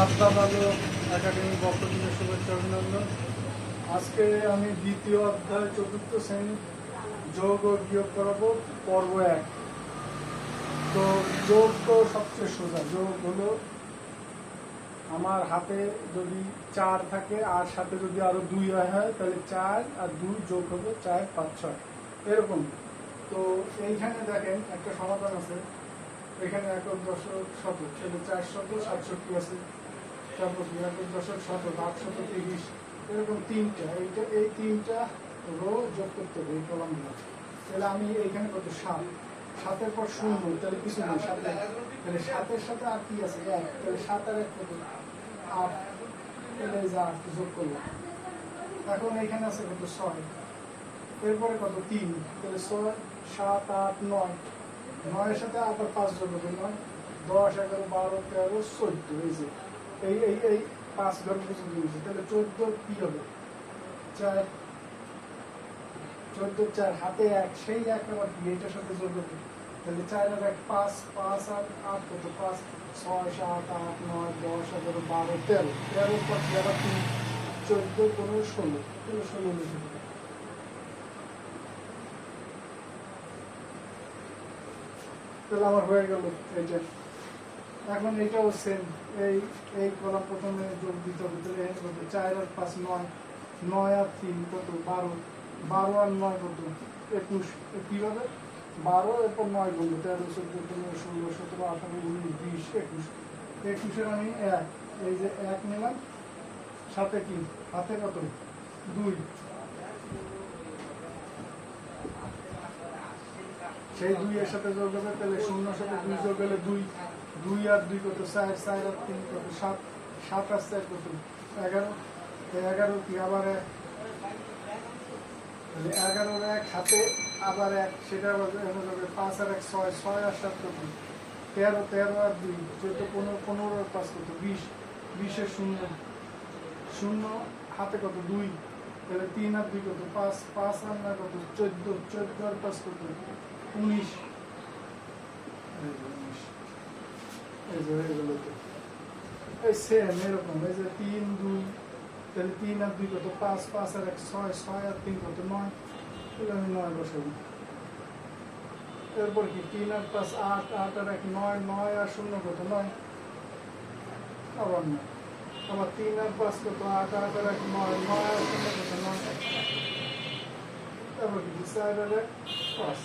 আফতাব আলো একাডেমির পক্ষ থেকে শুভেচ্ছা অভিনন্দন। আজকে আমি দ্বিতীয় অধ্যায় চতুর্থ শ্রেণী যোগ ও বিয়োগ করাবো, পর্ব 1। তো যোগ তো সবচেয়ে সোজা। যোগ হলো আমার হাতে যদি 4 থাকে আর সাথে যদি আরো 2 হয় তাহলে 4 আর 2 যোগ হবে 4, 5, 6 এরকম। তো এইখানে দেখেন একটা সমাধান আছে। এখানে একক দশক শতক, সেটা 467 আছে। তারপর একক দশক শতক 830, এরকম 3টা। এই 3টা রো যোগ করতে হবে এই কলামগুলো। তাহলে আমি এইখানে কত 7, 7-এর পর 0, তাহলে কিছু নেই 7, তাহলে 7-এর সাথে আর কি আছে 1, তাহলে 7 আর 1 কত 8, তাহলে এই যে 8 যোগ করলাম। এখন এইখানে আছে কত 6, এরপরে কত 3, তাহলে 6, 7, 8, 9, 9-এর সাথে আবার 5 যোগ হবে 9, 10, 11, 12, 13, 14। এই যে এই 5 ঘর পর্যন্ত দিয়েছে, তাহলে 14 কি হবে 4, 14, 4 হাতে 1, সেই 1 আবার কি এটার সাথে যোগ হবে, তাহলে 4 আর 1 5, 5 আর 8 কত 5, 6, 7, 8, 9, 10, 11, 12, 13, 13-এর পর আবার 3, 14, 15, 16, তাহলে 16 লিখে দেবে। তাহলে আমার হয়ে গেল এইটা। এখন এইটাও সেম, এই কলাম প্রথমে যোগ দিতে হবে। তাহলে 4 আর 5 9, 9 আর 3 কত 12, 12 আর 9 কত 21, কিভাবে 12 এরপর 9 গুলো 13, 14, 15, 16, 17, 18, 19, 20, 21, 21-এর আমি 1, এই যে 1 নিলাম, সাথে কি হাতে কত 2, সেই 2-এর সাথে যোগ হবে, তাহলে 0-এর সাথে 2 যোগ হলে 2, 2 আর 2 কত 4, 4 আর 3 কত 7, 7 আর 4 কত 11, 11 কি আবার 1, 11-এর 1 হাতে আবার 1, সেটা আবার 5 আর 1 6, 6 আর 7 কত 13, 13 আর 2 14, 15, 15 আর 5 কত 20, 20-এর 0, 0 হাতে কত 2, তাহলে 3 আর 2 কত 5, 5 আর 9 কত 14, 14 আর 5 কত 19, এই সেম এরকম। এই যে 3, 2, তাহলে 3 আর 2 কত 5, 5 আর 1 6, 6 আর 3 কত 9, তাহলে আমি 9 বসাবো। এরপর কি 3 আর 5 8, 8 আর 1 9, 9 আর 0 কত 9, আবার 9, আবার 3 আর 5 কত 8, 8 আর 1 9, 9 আর 0 কত 9, তারপর কি 4 আর 1 5।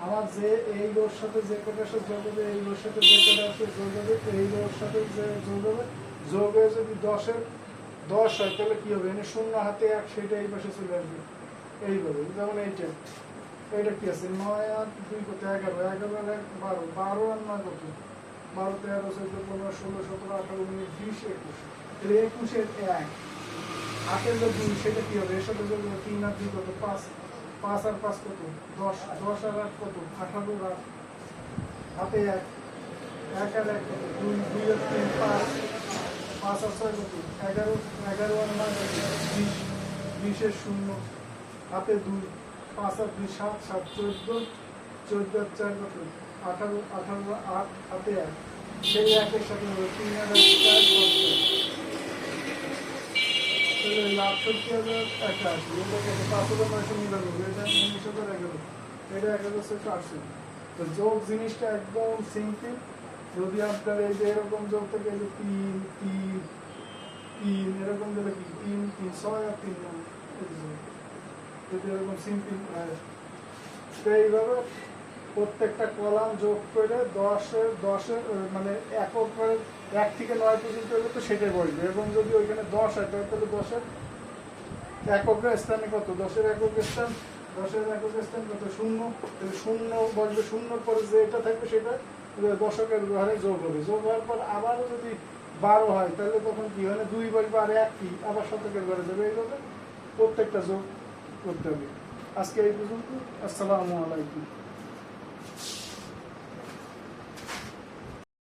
আমার যে এই রোর সাথে যে কটা আসে যোগ হবে, এই রোর সাথে যে কটা আসে যোগ হবে, এই রোর সাথে যে যোগ হবে, যোগ হয়ে যদি 10-এর 10 হয় তাহলে কি হবে, এনে 0 হাতে 1, সেটা এই পাশে চলে আসবে এইভাবে। যেমন এইটা কি আছে 9 আর 2 কত 11, 11 আর 1 12, 12 আর 9 কত 12, 13, 14, 15, 16, 17, 18, 19, 20, 21, তাহলে 21-এর 1 হাতের যে 2, সেটা কি হবে, এর সাথে যোগ হবে 3 আর 2 কত 5, 5 আর 5 কত 10, 10 আর 8 কত 18 আর হাতে 1, 1 আর 1 কত 2, 2 আর 3 5, 5 আর 6 কত 11, 11 আর 9 কত 20, 20-এর 0 হাতে 2, 5 আর 2 7, 7 14, 14 আর 4 কত 18, 18 আর 8 হাতে 1, সেই 1-এর সাথে 3 আর 1 4, 5, তো যোগ জিনিসটা একদম সিম্পল। যদি আপনার এই যে এরকম যোগ থেকে 3, 3, 3 এরকম দিলে কি 3, 3, 6 আর 3 যদি এরকম সিম্পল হয়, তো এইভাবে প্রত্যেকটা কলাম যোগ করে 10-এর মানে একক 1 থেকে 9 পর্যন্ত হলে তো সেটাই বসবে, এবং যদি ওইখানে 10 হয় তাহলে 10-এর একক স্থানে কত 10-এর একক স্থান, 10-এর একক স্থান কত 0, তাহলে 0 বসবে, 0-এর পরে যে এটা থাকবে সেটা দশকের ঘরে যোগ হবে। যোগ হওয়ার পর আবারও যদি 12 হয় তাহলে তখন কি হয় 2 বসবে আর 1 কি আবার শতকের ঘরে যাবে। এইভাবে প্রত্যেকটা যোগ করতে হবে। আজকে এই পর্যন্ত। আসসালামু আলাইকুম।